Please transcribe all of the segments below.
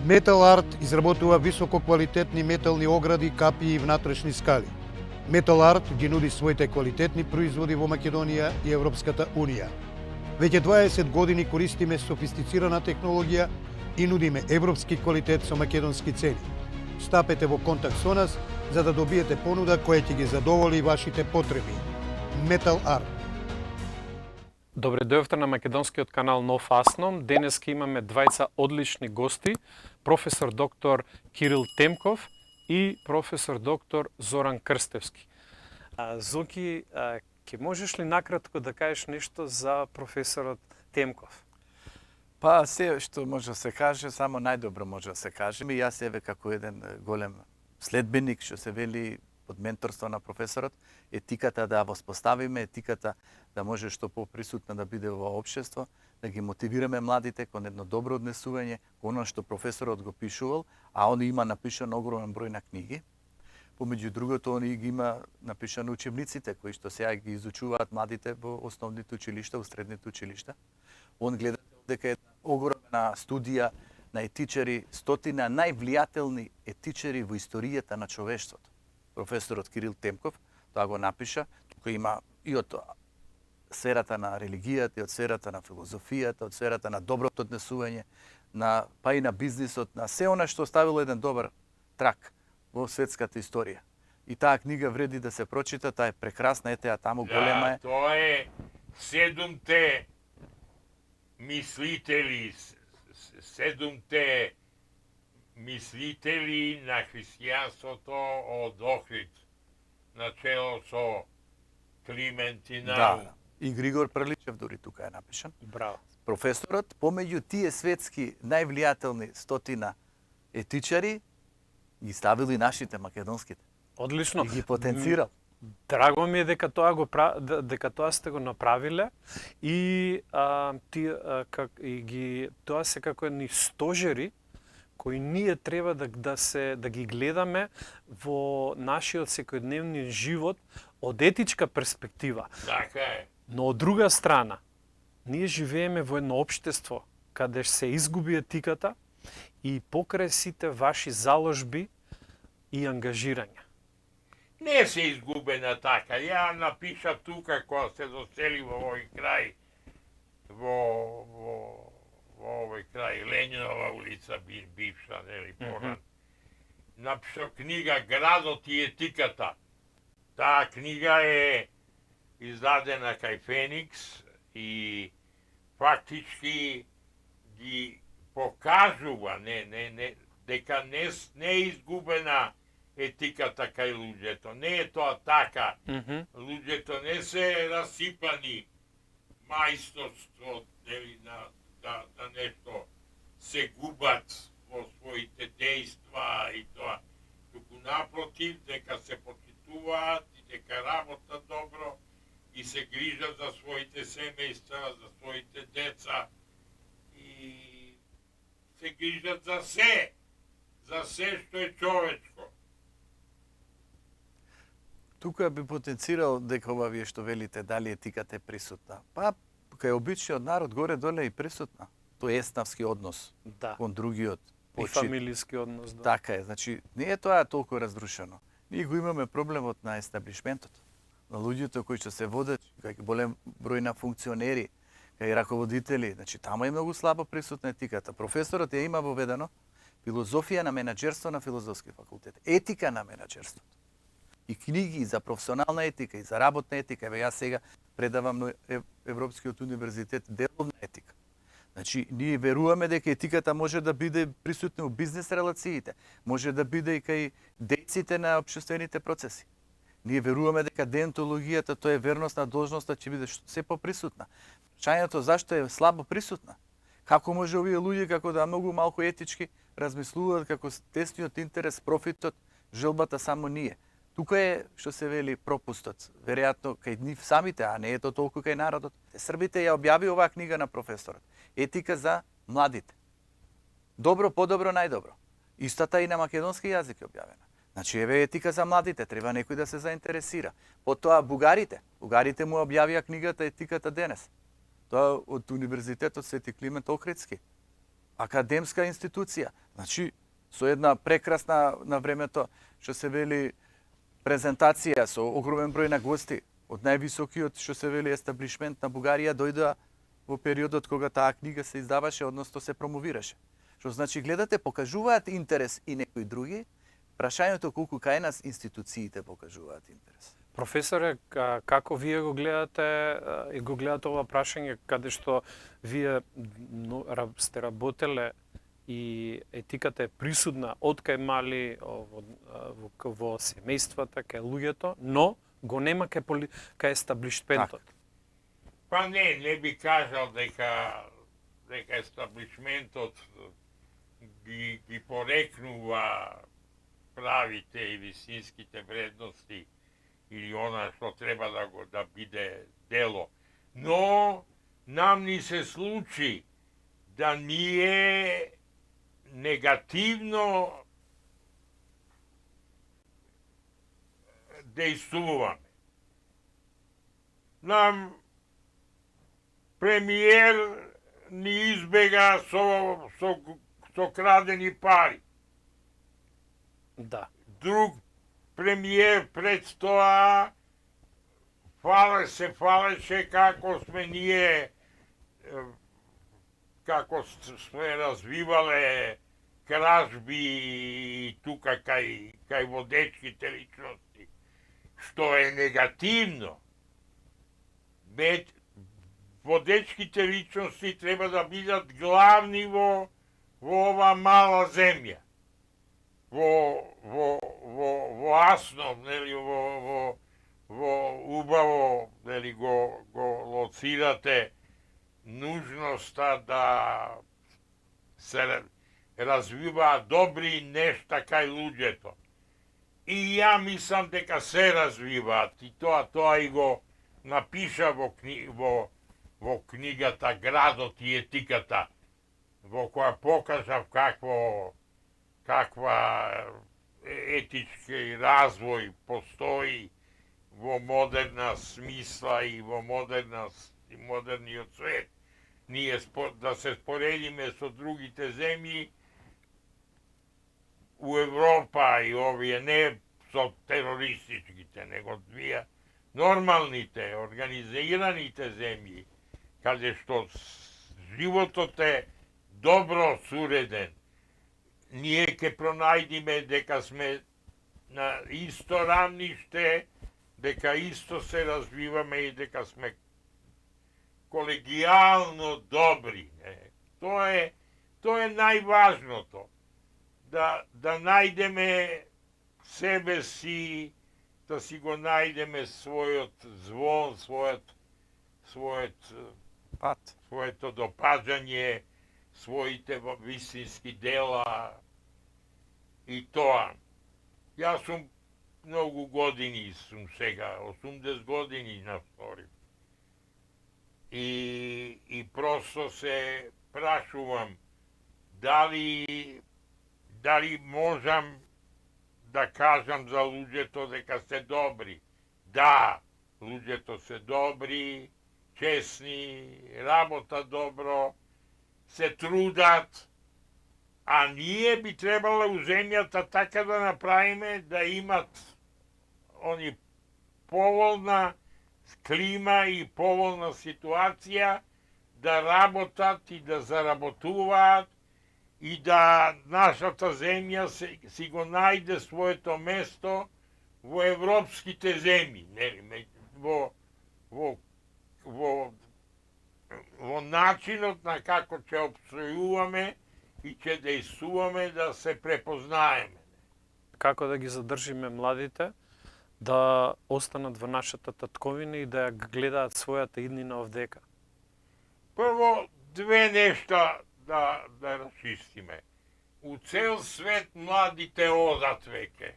Metal Art изработува висококвалитетни метални огради, капи и внатрешни скали. Metal Art ги нуди своите квалитетни производи во Македонија и Европската Унија. Веќе 20 години користиме софистицирана технологија и нудиме европски квалитет со македонски цени. Стапете во контакт со нас за да добиете понуда која ќе ги задоволи вашите потреби. Metal Art. Добре дојавте на македонскиот канал Нов Асном. Денеска имаме двајца одлични гости, професор доктор Кирил Темков и професор доктор Зоран Крстевски. Зоки, ќе можеш ли накратко да кажеш нешто за професорот Темков? Па, се што може да се каже, само најдобро може да се каже. И јас еве како еден голем следбеник, што се вели под менторство на професорот, етиката да воспоставиме, етиката да може што поприсутна да биде во општество, да ги мотивираме младите кон едно добро однесување, кон она што професорот го пишувал, а он има напишан огромен број на книги. Помеѓу другото, он ги има напишано учебниците, кои што сега ги изучуваат младите во основните училишта, во средните училишта. Он гледа дека е огромна студија на етичари, стотина највлијателни етичари во историјата на човештвото. Професорот Кирил Темков тоа го напиша, тука има и од сферата на религијата, и од сферата на филозофијата, од сферата на доброто однесување, па и на бизнисот, на се она што оставило еден добар трак во светската историја. И таа книга вреди да се прочита, таа е прекрасна, ете ја таму голема е. Тоа е седумте мислители, седумте мислители на христијанството од Охрид, начело со Климент и Наум. Да, и Григор Приличев дури тука е напишан. Браво. Професорот, помеѓу тие светски највлијателни стотина етичари, ги ставил и нашите македонските. Одлично. И ги потенцирал. Драго ми е дека тоа сте го направиле и тоа се како едни стожери кои ние треба да ги гледаме во нашиот секојдневни живот од етичка перспектива. Така е. Но од друга страна, ние живееме во едно општество каде се изгуби етиката и покрај сите ваши заложби и ангажирања. Не се изгубена така. Ја напиша тука кога се досели во овој крај, во овој крај Лењинова улица, бивша, нели, поран. Напишав книга Градот и етиката. Таа книга е издадена кај Феникс и фактички ги покажува дека не е изгубена етиката кај луѓето. Не е тоа така. Луѓето не се расипани мајсторство да нешто се губат во своите дејства и тоа. Туку напротив, дека се почитуваат и дека работат добро и се грижат за своите семејства, за своите деца и се грижат за се што е човечко. Тука би потенцирал дека ова вие што велите дали етиката е присутна. Па, кај обичниот народ горе-доле е присутна. Тој еснавски однос кон другиот. И фамилиски однос, да. Така е, значи не е тоа толку разрушено. Ние го имаме проблемот на естаблишментот. На луѓето кои што се водат, кај голем број на функционери, кај раководители, значи таму е многу слабо присутна етиката. Професорот ја има воведено филозофија на менаџерство на филозофски факултет, етика на менаџерството. И книги за професионална етика и за работна етика. Еве јас сега предавам на Европскиот универзитет деловна етика. Значи, ние веруваме дека етиката може да биде присутна у бизнес релациите, може да биде и кај дејците на општествените процеси. Ние веруваме дека деонтологијата, тоа е верност на должноста, ќе биде се поприсутна. Прашањето зашто е слабо присутна? Како може овие луѓе, како да многу малку етички, размислуваат како тесниот интерес, профитот, желбата само ние? Тука е, што се вели, пропустот. Веројатно кај нив самите, а не е тоа толку кај народот. Србите ја објави оваа книга на професорот. Етика за младите. Добро, подобро, најдобро. Истата и на македонски јазик е објавена. Значи, еве етика за младите, треба некој да се заинтересира. Потоа бугарите. Бугарите му објавија книгата Етиката денес. Тоа од Универзитетот Свети Климент Охридски. Академска институција. Значи, со една прекрасна на времето, што се вели презентација со огромен број на гости, од највисокиот, што се вели, естаблишмент на Бугарија, дојдоа во периодот кога таа книга се издаваше, односно се промовираше. Што значи, гледате, покажуваат интерес и некои други, прашањето колку кај нас институциите покажуваат интерес. Професоре, како вие го гледате ова прашање, каде што вие сте работеле и етиката е присутна од кај мали во семејствата, кај луѓето, но го нема кај естаблишментот. Па не би кажал дека естаблишментот ги порекнува правите и висинските вредности или она што треба да биде дело. Но нам ни се случи да ние негативно дејствуваме. Нам премиер ни избега со крадени пари. Да. Друг премиер пред тоа фалеше како сме ние, како сме развивале кражби и тука кај водечките личности, што е негативно. Водечките личности треба да бидат главни во ова мала земја. Во Аснов, нели, во убаво, нели, го лоцирате нужноста да се развиваат добри нешта кај луѓето. И ја мислам дека се развиваат, и тоа и го напиша во книгата Градот и етиката, во која покажав каква етички развој постои во модерна смисла и во модерниот свет. Ние да се споредиме со другите земји у Европа и овие, не со терористичките, него двија нормалните, организираните земји, каде што животот е добро суреден, ние ќе пронајдиме дека сме на исто рамниште, дека исто се развиваме и дека сме колегијално добри. Тоа е најважното. Да најдеме себе си, да си го најдеме својот звон, своето допаѓање, своите вистински дела и тоа. Јас сум многу години сум сега, 80 години навторив. И просто се прашувам дали можам да кажам за луѓето дека се добри. Да, луѓето се добри, честни, работа добро, се трудат, а ние би требало у земјата така да направиме да имат они поволна клима и поволна ситуација, да работат и да заработуваат и да нашата земја си го најде своето место во европските земји, нели, во начинот на како ќе опстојуваме и ќе дејствуваме да се препознаеме. Како да ги задржиме младите да останат во нашата татковина и да ја гледаат својата иднина овдека? Прво, две нешта да расчистиме. У цел свет младите одат веќе.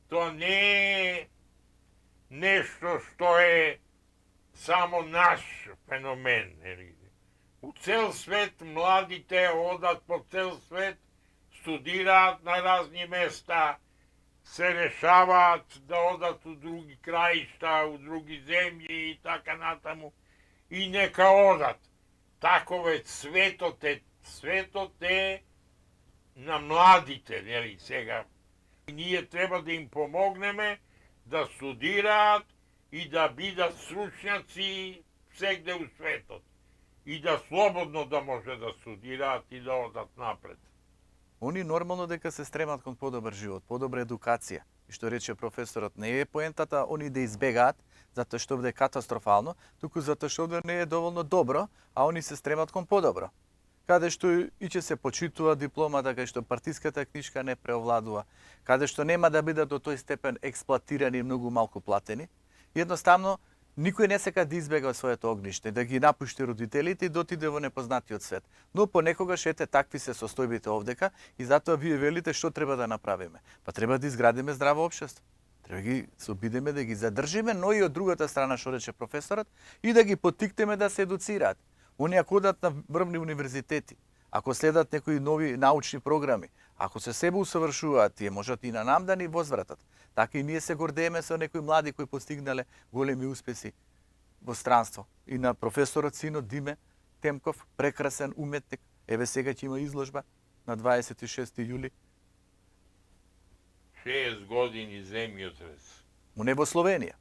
Тоа не е нешто што е само наш феномен. У цел свет младите одат по цел свет, студираат на разни места, се решаваат да одат у други краишта, у други земји и така натаму. И нека одат. Такове светот е на младите, нели, сега. Ние треба да им помогнеме да студираат и да бидат стручњаци сегде у светот. И да слободно да може да студираат и да одат напред. Они нормално дека се стремат кон подобар живот, подобра едукација. И што рече професорот, не е поентата они да избегаат, затоа што овде е катастрофално, туку затоа што овде не е доволно добро, а они се стремат кон подобро. Каде што и ќе се почитува дипломата, каде што партиската книжка не преовладува, каде што нема да бидат до тој степен експлоатирани и многу малку платени. Едноставно, никој не сака да избега од своето огниште, да ги напушти родителите и да отиде во непознатиот свет. Но понекогаш ете такви се состојбите овдека и затоа вие велите што треба да направиме. Па треба да изградиме здраво општество. Треба ги се обидеме да ги задржиме, но и од другата страна што рече професорот и да ги поттикнеме да се едуцираат. Оние ако одат на врвни универзитети, ако следат некои нови научни програми, ако се себе усавршуваат, тие можат и на нам да ни возвратат. Така и ние се гордееме со некои млади кои постигнале големи успеси во странство. И на професорот синот Диме Темков, прекрасен уметник. Еве сега ќе има изложба на 26. јули. 6 години земјотрес. Му не во Словенија.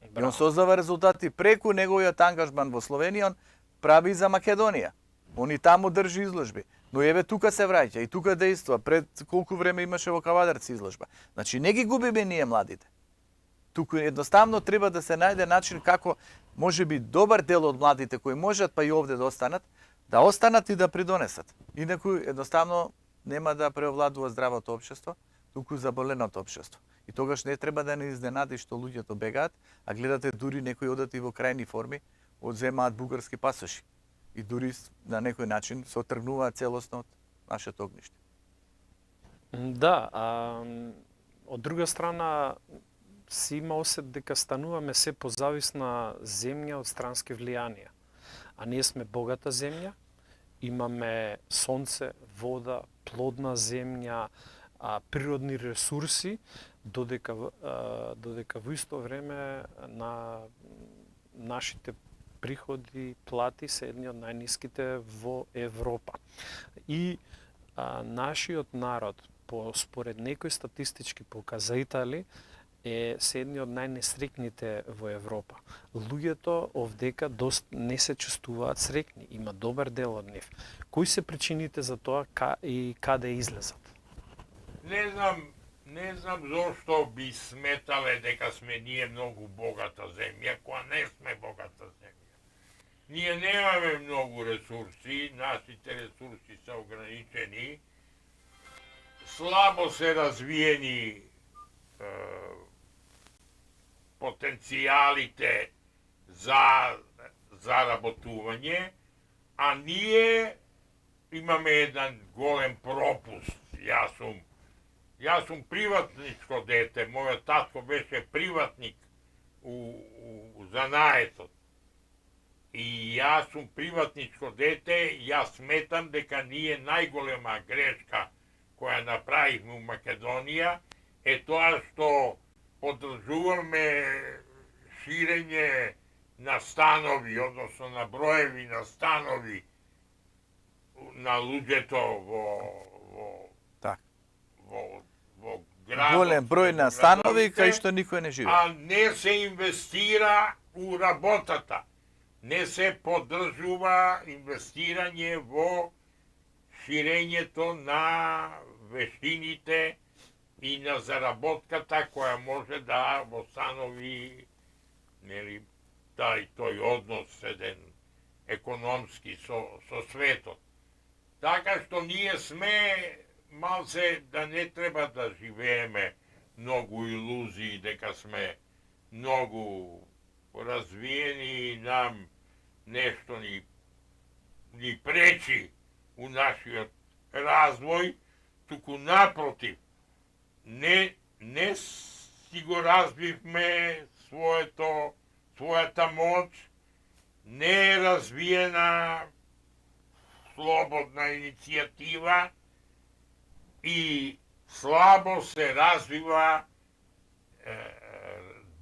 И Браво. он создава резултати преку неговиот ангажман во Словенија, он прави и за Македонија. Он и таму држи изложби. Но еве тука се враќа и тука действува. Пред колку време имаше во Кавадарци изложба. Значи не ги губиме ние младите. Туку едноставно треба да се најде начин како можеби добар дел од младите кои можат па и овде да останат и да придонесат. Инаку едноставно нема да преовладува здравото општество, туку заболеното општество. И тогаш не треба да не изненади што луѓето бегаат, а гледате дури некои одат и во крајни форми, одземаат бугарски пасоши. И дури на некој начин се отргнуваат целосно од нашето огниште. Да, од друга страна си има осет дека стануваме се позависна земја од странски влијанија. А ние сме богата земја, имаме сонце, вода, плодна земја, природни ресурси, додека во исто време на нашите приходи, плати се едни од најниските во Европа. И нашиот народ, според некои статистички показатели, е се едни од најнесрекните во Европа. Луѓето овдека не се чувствуваат срекни, има добар дел од нив. Кои се причините за тоа и каде излезат? Не знам зошто би сметале дека сме ние многу богата земја, која не сме богата земја. Ние немаме многу ресурси, нашите ресурси се ограничени, слабо се развиени потенцијалите за заработување, а ние имаме еден голем пропуст. Јас сум приватничко дете, мојот татко беше приватник у занаетот. И јас сум приватничко дете, јас сметам дека ние најголема грешка која направивме у Македонија е тоа што поддржуваме ширење на станови, односно на броеви на станови на луѓето во градот. Голем број на станови кај што никој не живее. А не се инвестира у работата. Не се поддржува инвестирање во ширењето на вештините и на заработката која може да востанови тој однос еден економски со светот. Така што ние сме малце да не треба да живееме многу илузии дека сме многу развиени и нам нешто ни пречи у нашиот развој, туку напротив, не си го развивме својата моќ, не е развиена слободна иницијатива и слабо се развива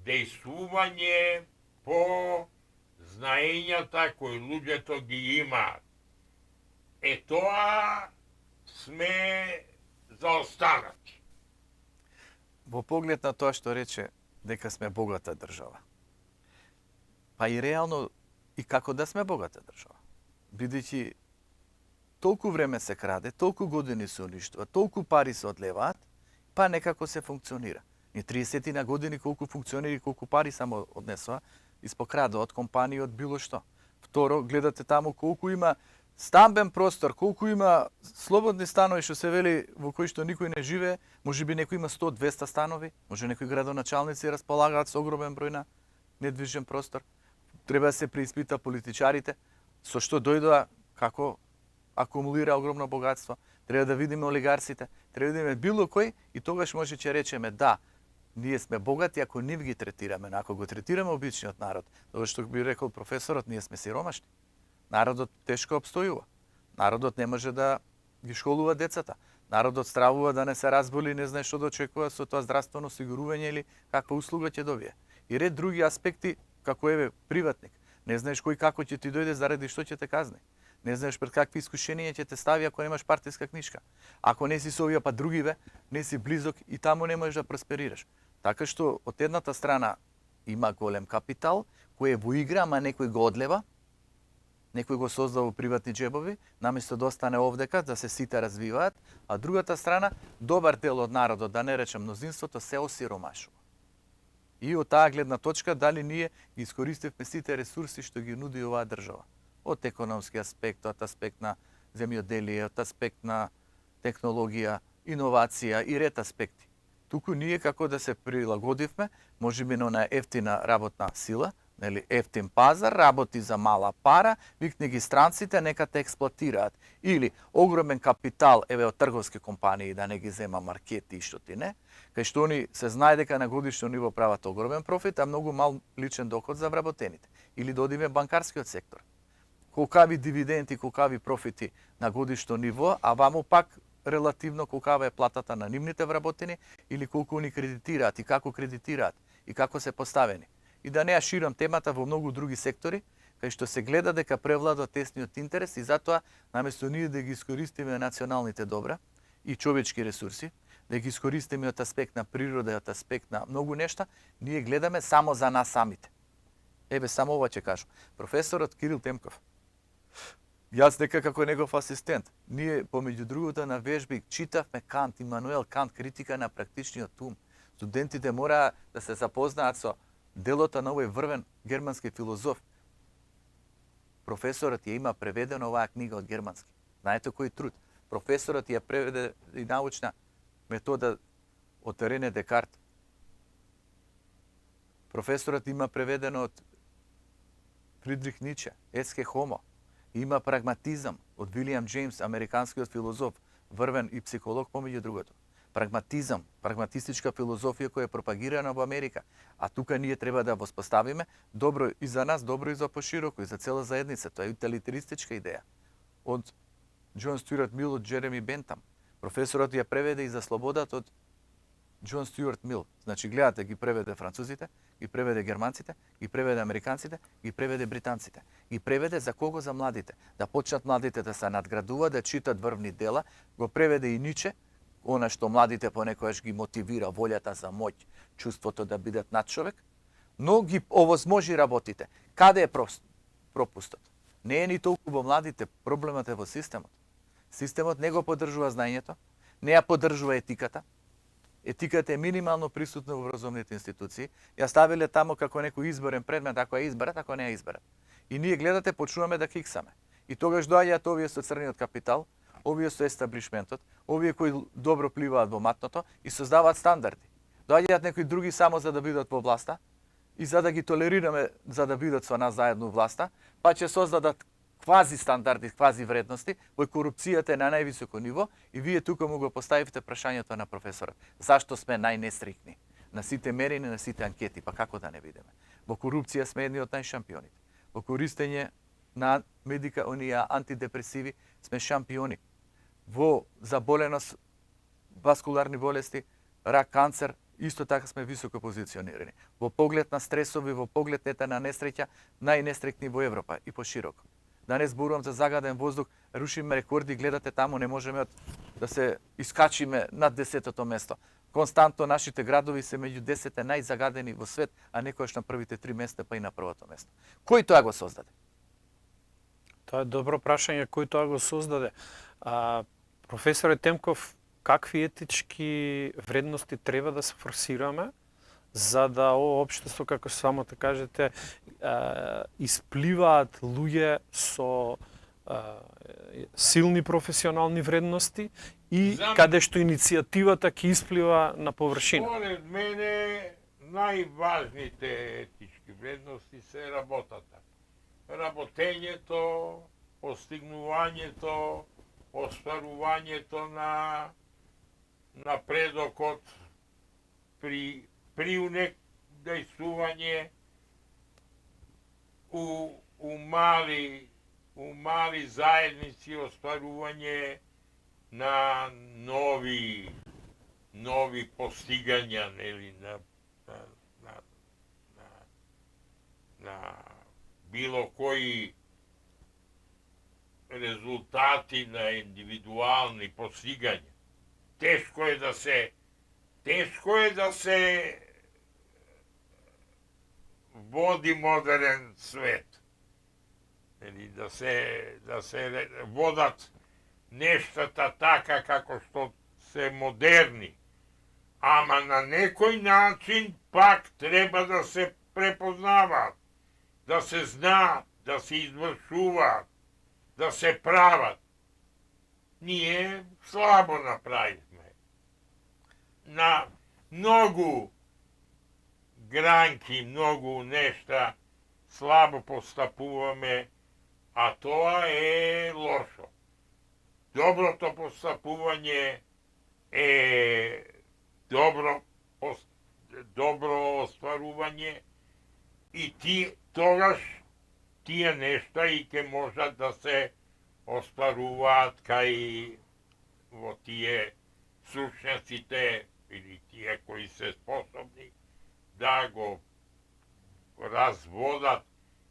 дејствување по знаењата кои луѓето ги имаат. Тоа сме заостанати. Во поглед на тоа што рече дека сме богата држава. Па и реално и како да сме богата држава. Бидејќи толку време се краде, толку години се уништува, толку пари се одлеваат, па некако се функционира. Ни 30 на години колку функционира и колку пари само однесува, испокрадува од компании, од било што. Второ, гледате таму колку има стамбен простор, колку има слободни станови што се вели во кои што никој не живее, можеби некој има 100-200 станови, може некои градоначалници располагаат со огромен број на недвижен простор. Треба да се преиспита политичарите со што дојдоа, како акумулира огромно богатство. Треба да видиме олигарсите, треба да видиме било кој и тогаш може ќе речеме да, ние сме богати ако нив ги третираме, но ако го третираме обичниот народ, тоа што би рекол професорот, ние сме сиромашни. Народот тешко обстојува. Народот не може да ги школува децата. Народот стравува да не се разболи, не знае што да очекува со тоа здравствено осигурување или каква услуга ќе добие. И ред други аспекти, како еве приватник. Не знаеш кој како ќе ти дојде заради што ќе те казни. Не знаеш пред какви искушенија ќе те стави ако немаш партиска книшка. Ако не си со овие па другиве, не си близок и таму не можеш да просперираш. Така што од едната страна има голем капитал кој е во игра, ама некој го одлева, некој го создава во приватни джебови, наместо да остане овдека, да се сите развиваат, а другата страна, добар дел од народот, да не речем мнозинството, се осиромашува. И од таа гледна точка, дали ние ги искористивме сите ресурси што ги нуди оваа држава. Од економски аспект, од аспект на земјоделие, од аспект на технологија, иновација и ред аспекти. Туку ние како да се прилагодивме, можеби на ефтина работна сила, нели ефтин пазар, работи за мала пара, викне ги странците, нека те експлоатираат. Или огромен капитал, еве од трговски компании, да не ги зема маркети и што ти не, кај што они се знае дека на годишно ниво прават огромен профит, а многу мал личен доход за вработените. Или да одиме банкарскиот сектор. Колкави дивиденти, колкави профити на годишно ниво, а ваму пак релативно колкава е платата на нивните вработени или колку они кредитираат и како се поставени. И да не ја ширам темата во многу други сектори, кај што се гледа дека превладува тесниот интерес и затоа, наместо ние да ги искористиме националните добра и човечки ресурси, да ги искористиме од аспект на природа и од аспект на многу нешта, ние гледаме само за нас самите. Еве, само ова ќе кажам. Професорот Кирил Темков, јас дека како негов асистент, ние помеѓу другото на вежби читавме Кант, Имануел Кант, критика на практичниот ум. Студентите мора да се запознаат со делото на овој врвен германски филозоф. Професорот ја има преведено оваа книга од германски. Знаете кој труд? Професорот ја преведе и научна метода од Рене Декарт. Професорот има преведено од Фридрих Ниче, Еске Хомо. Има прагматизам од Вилијам Џејмс, американскиот филозоф, врвен и психолог помеѓу другото. Прагматизам, прагматистичка филозофија која е пропагирана во Америка, а тука ние треба да воспоставиме добро и за нас, добро и за пошироко, и за цела заедница. Тоа е утилитаристичка идеја. Од Џон Стюарт Мил, од Джереми Бентам. Професорот ја преведе и за слободата од Џон Стюарт Мил. Значи, гледате, ги преведе французите, ги преведе германците, ги преведе американците, ги преведе британците. Ги преведе за кого? За младите. Да почнат младите да се надградува, да читат врвни дела. Го преведе и Ниче, она што младите понекогаш ги мотивира, волјата за моќ, чувството да бидат надчовек, но ги овозможи работите. Каде е пропустот? Не е ни толку во младите, проблемот е во системот. Системот не го поддржува знаењето, не ја поддржува етиката. Етиката е минимално присутна во образовните институции. Ја ставиле тамо како некој изборен предмет, ако ја изберат, ако не ја изберат. И ние гледате, почнуваме да киксаме. И тогаш доаѓаат овие со црниот капитал, овие со естаблишментот, овие кои добро пливаат во матното и создаваат стандарди. Доаѓаат некои други само за да бидат во власта и за да ги толерираме за да бидат со нас заедно во власта, па ќе создадат квази стандарди, квази вредности, во корупцијата е на највисоко ниво и вие тука му го поставивте прашањето на професорот. Зашто сме најнестрикни? На сите мерени, на сите анкети, па како да не бидеме? Во корупција сме едни од најшампионите. Во користење на медика, оние антидепресиви сме шампиони. Во заболеност, васкуларни болести, рак, канцер, исто така сме високо позиционирани. Во поглед на стресови, во поглед на несреќа, најнестрекни во Европа и пошироко. да не зборувам за загаден воздух, рушиме рекорди, гледате таму, не можеме да се искачиме над 10-то место. Константно нашите градови се меѓу 10 најзагадени во свет, а некојаш на првите 3 места, па и на првото место. Кој тоа го создаде? Тоа е добро прашање, кој тоа го создаде. Професоре Темков, какви етички вредности треба да се форсираме за да ово општество, како самото кажете, испливаат луѓе со силни професионални вредности и каде што иницијативата ќе исплива на површина? Според мене најважните етички вредности се работата. Работењето, постигнувањето, остварувањето на напредокот при дејствување у мали заедници, остварување на нови постигања, нели, на било кои резултати на индивидуални постигања. Тешко е да се води модерен свет. Или да се водат нештата така како што се модерни. Ама на некој начин пак треба да се препознаваат, да се знаат, да се извршуваат, да се прават. Ние слабо направивме. На многу гранки, многу нешта слабо постапуваме, а тоа е лошо. Доброто постапување е добро остварување и тогаш тие нешта и ќе можат да се остваруваат кај во тие стручњаците или тие кои се способни да го разводат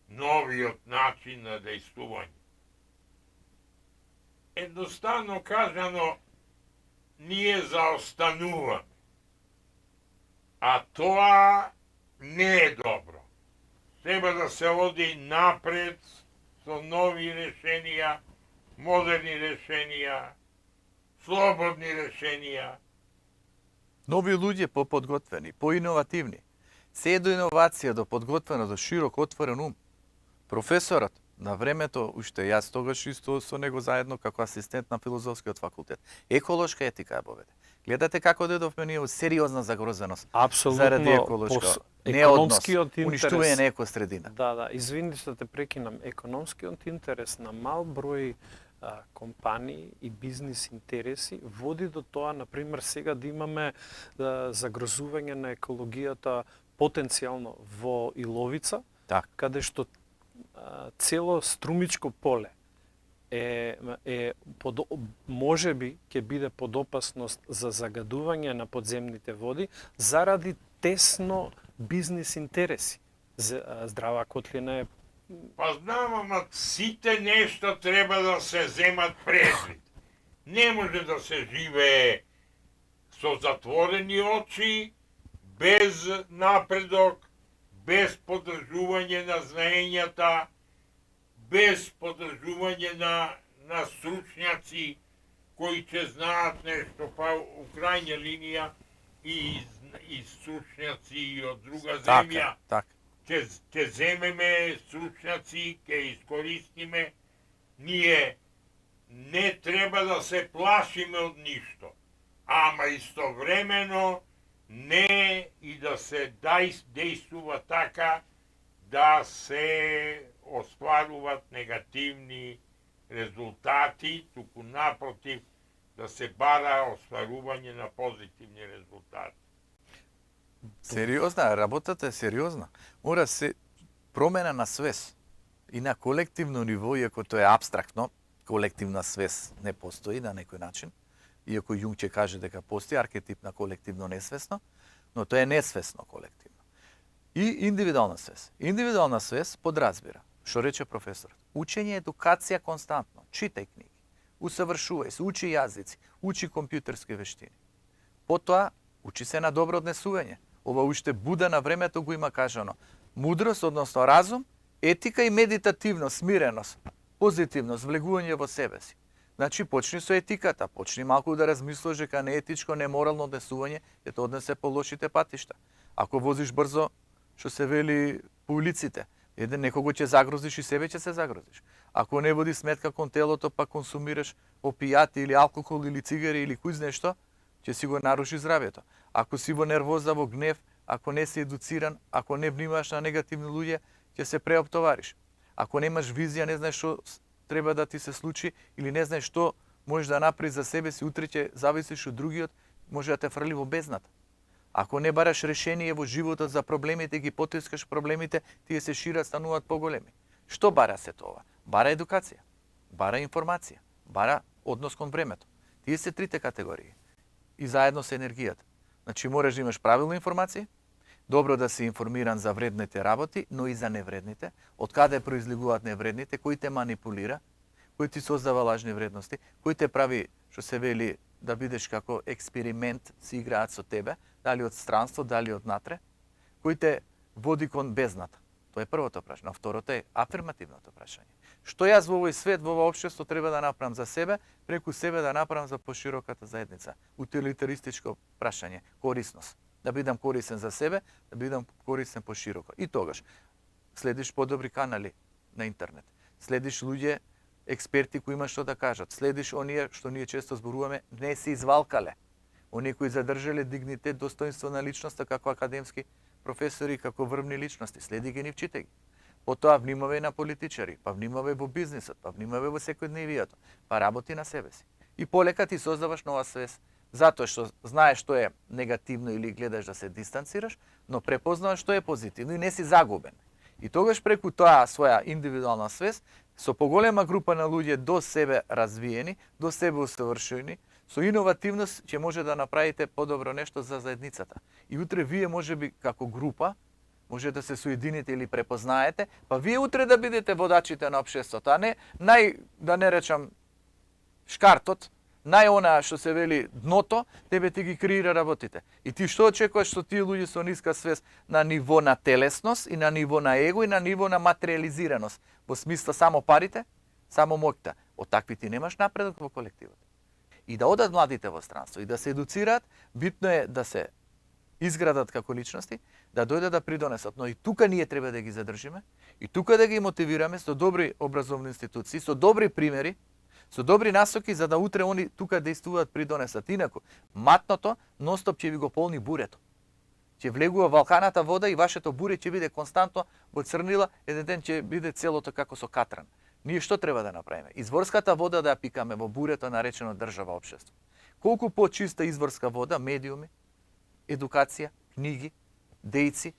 новиот начин на дејствување. Едноставно кажано, ние заостануваме. А тоа не е добро. Треба да се оди напред со нови решенија, модерни решенија, слободни решенија. Нови луѓе поподготвени, поиновативни. Се е до иновација, до подготвено, до широк отворен ум. Професорот на времето, уште јас тогаш исто со него заедно како асистент на филозофскиот факултет, еколошка етика ја поведе. Гледате како додовме ние сериозна загрозеност заради еколошка неоднос, уништување на екосредина. Да, извини што те прекинам. Економскиот интерес на мал број компании и бизнис интереси води до тоа, например, сега да имаме загрозување на екологијата потенцијално во Иловица, каде што цело струмичко поле може би ќе биде под опасност за загадување на подземните води заради тесно бизнис интереси. Здрава котлина е... Па знам, ама сите нешта треба да се земат предвид. Не може да се живее со затворени очи, без напредок, без подржување на знаењата, без подржување на стручњаци кои ќе знаат нешто, па у крајна линија и стручњаци и од друга земја. Ќе земеме стручњаци, ќе искористиме. Ние не треба да се плашиме од ништо, ама истовремено не и да се дејствува така да се остваруваат негативни резултати, туку напротив да се бара остварување на позитивни резултати. Сериозна, работата е сериозна. Мора се промена на свест и на колективно ниво, иако тоа е апстрактно, колективна свест не постои на некој начин, иако Јунг ќе каже дека постои архетип на колективно несвесно, но тоа е несвесно колективно. И индивидуална свест. Индивидуална свест подразбира Што рече професорот? Учење е едукација константно. Читај книги, усавршувај се, учи јазици, учи компјутерски вештини. Потоа, учи се на добро однесување. Ова уште Буда на времето го има кажано. Мудрост, односно разум, етика и медитативност, смиреност, позитивност, влегување во себе си. Значи, почни со етиката, почни малку да размислуваш дека неетичко, неморално однесување ќе те однесе по лошите патишта. Ако возиш брзо, што се вели по улиците, некого ќе загрозиш и себе ќе се загрозиш. Ако не води сметка кон телото, па консумираш опијати или алкохол или цигари или кој знае што, ќе си го наруши здравјето. Ако си во нервоза, во гнев, ако не си едуциран, ако не внимаваш на негативни луѓе, ќе се преоптовариш. Ако немаш визија, не знаеш што треба да ти се случи или не знаеш што можеш да направиш за себе си, утре ќе зависиш од другиот, може да те фрли во бездната. Ако не бараш решение во животот за проблемите, ги потискаш проблемите, тие се шират, стануваат поголеми. Што бара се тоа? Бара едукација, бара информација, бара однос кон времето. Тие се трите категории. И заедно се енергијата. Значи мораш да имаш правилна информација, добро да си информиран за вредните работи, но и за невредните, од каде произлегуваат невредните, кој те манипулира, кој ти создава лажни вредности, кој те прави, што се вели, да бидеш како експеримент, си играат со тебе, дали од странство, дали од натре, кој те води кон бездната. Тоа е првото прашање. А второто е афирмативното прашање. Што јас во овој свет, во ова општество треба да направам за себе, преку себе да направам за пошироката заедница. Утилитаристичко прашање, корисност. Да бидам корисен за себе, да бидам корисен пошироко. И тогаш следиш подобри канали на интернет. Следиш луѓе, експерти кои имаат што да кажат. Следиш оние што ние често зборуваме, не се извалкале. Оние кои задржале дигнитет, достоинство на личноста како академски професори, како врвни личности. Следи ги, читај ги. Потоа внимавај на политичари, па внимавај во бизнисот, па внимавај во секојдневието, па работи на себе си. И полека ти создаваш нова свест, затоа што знаеш што е негативно или гледаш да се дистанцираш, но препознаваш што е позитивно и не си загубен. И тогаш преку тоа своја индивидуална свест, со поголема група на луѓе до себе развиени, до себе усавршени, со иновативност ќе може да направите подобро нешто за заедницата. И утре вие можеби како група може да се соедините или препознаете, па вие утре да бидете водачите на општеството, а не да не речам шкартот, она што се вели дното, тебе ти ги креира работите. И ти што очекуваш со тие луѓе со ниска свест на ниво на телесност и на ниво на его и на ниво на материализираност, во смисла само парите, само моќта. Од такви ти немаш напредок во колективот. И да одат младите во странство и да се едуцираат, битно е да се изградат како личности, да дојдат да придонесат. Но и тука ние треба да ги задржиме, и тука да ги мотивираме со добри образовни институции, со добри примери, со добри насоки, за да утре они тука действуваат, придонесат. Инаку, матното ностоп ќе ви го полни бурето. Ќе влегува валканата вода и вашето буре ќе биде константно во црнила, еден ден ќе биде целото како со катран. Ние што треба да направиме? Изворската вода да ја пикаме во бурето наречено држава општество. Колку почиста изворска вода, медиуми, едукација, книги, дејци,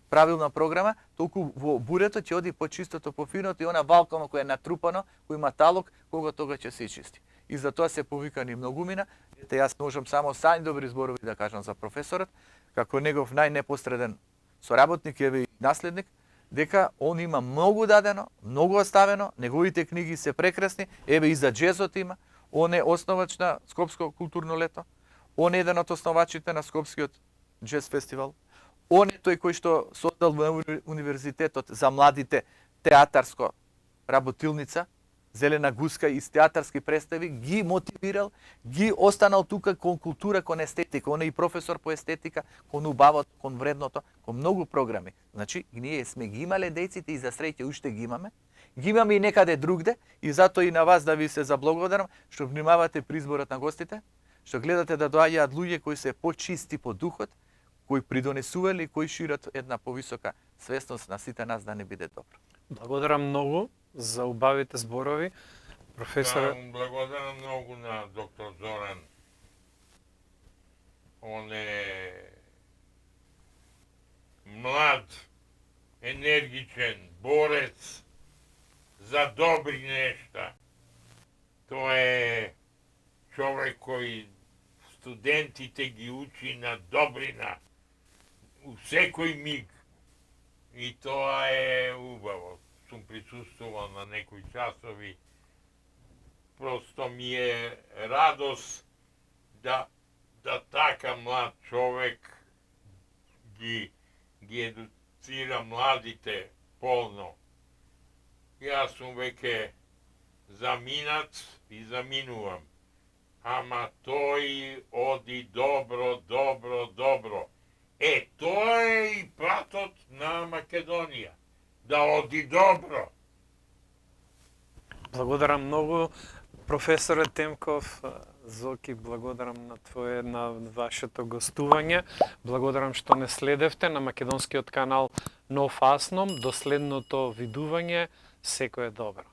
правилна програма, толку во бурето ќе оди почистото, пофиното и она валкано кој е натрупано, кој има талок, кога тога ќе се чисти. И за тоа се повикани многумина. Ете, јас можам само сањ добри зборови да кажам за професорот, како негов најнепосреден соработник и наследник, дека он има многу дадено, многу оставено, неговите книги се прекрасни, еве и за джезот има, он е основач на Скопско културно лето, он е еден од основачите на Скопскиот джез фестивал, он е тој кој што создал во универзитетот за младите театарско работилница, Зелена гуска из театарски представи, ги мотивирал, ги останал тука кон култура, кон естетика. Он е и професор по естетика, кон убавото, кон вредното, кон многу програми. Значи, ние сме ги имале дејците и за среќа уште ги имаме. Ги имаме и некаде другде и затоа и на вас да ви се заблагодарам што внимавате при изборот на гостите, што гледате да доаѓаат луѓе кои се почисти по духот, кои придонесували, кои шират една повисока свесност на сите нас да не биде добро. Благодарам многу за убавите зборови. Професор... Благодарам многу на доктор Зоран. Он е млад, енергичен, борец за добри нешта. Тоа е човек кој студентите ги учи на добрина у секој миг. И тоа е убаво. сум присуствувал на некои часови. Просто ми е радост да така млад човек ги едуцира младите полно. Јас сум веќе заминат и заминувам. Ама тој оди добро, добро, добро. Тоа е и патот на Македонија. Да оди добро. Благодарам многу, професоре Темков. Зоки, благодарам на вашето гостување. Благодарам што не следевте на македонскиот канал No Fastnom. До следното видување, секое добро.